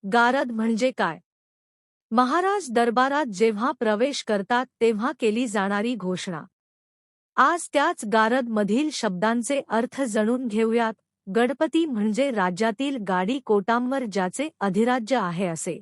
गारद म्हणजे काय? महाराज दरबारात जेव्हा प्रवेश करतात तेव्हा केली जाणारी घोषणा। आज त्याच गारद मधील शब्दांचे अर्थ जाणून घेऊयात। गणपती म्हणजे राज्यातील गाडी कोटांवर ज्याचे अधिराज्य आहे असे।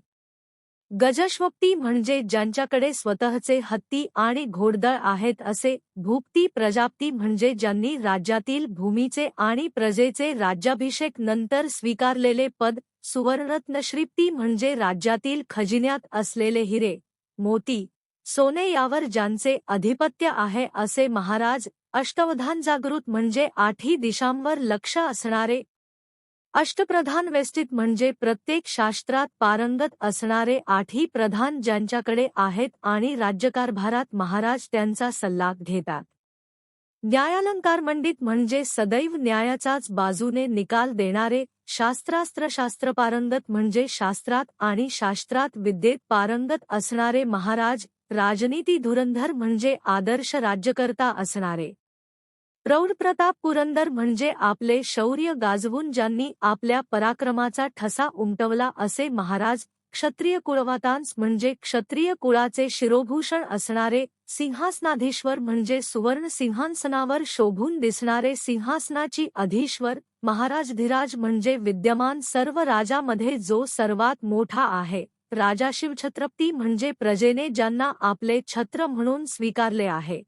गजश्वप्ती म्हणजे ज्यांच्याकडे स्वतःचे हत्ती आणि घोडदळ आहेत असे। भूपती प्रजापती म्हणजे ज्यांनी राज्यातील भूमीचे आणि प्रजेचे राज्याभिषेक नंतर स्वीकारलेले पद। सुवर्णरत्न श्रीपती म्हणजे राज्यातील खजिन्यात असलेले हिरे, मोती, सोने यावर ज्यांचे अधिपत्य आहे असे महाराज। अष्टवधान जागृत म्हणजे आठही दिशांवर लक्ष असणारे। अष्टप्रधान व्यवस्थित म्हणजे प्रत्येक शास्त्रात पारंगत असणारे आठही प्रधान ज्यांच्याकडे आहेत आणि राज्यकारभारात महाराज त्यांचा सल्ला घेतात। न्यायालंकार मंडित म्हणजे सदैव न्यायाचाच बाजूने निकाल देणारे। शास्त्र पारंगत म्हणजे शास्त्रात आणि शास्त्रात विद्येत पारंगत असणारे महाराज। राजनीती धुरंधर म्हणजे आदर्श राज्यकर्ता असणारे। प्रौढ प्रताप पुरंदर म्हणजे आपले शौर्य गाजवून ज्यांनी आपल्या पराक्रमाचा ठसा उमटवला असे महाराज। क्षत्रिय कुळवंतांस म्हणजे क्षत्रिय कुळाचे शिरोभूषण असणारे। सिंहासनाधीश्वर म्हणजे सुवर्ण सिंहासनावर शोभून दिसणारे सिंहासनाची अधीश्वर महाराज। धीराज म्हणजे विद्यमान सर्व राजामध्ये जो सर्वात मोठा आहे। राजा शिवछत्रपती म्हणजे प्रजेने ज्यांना आपले छत्र म्हणून स्वीकारले आहे।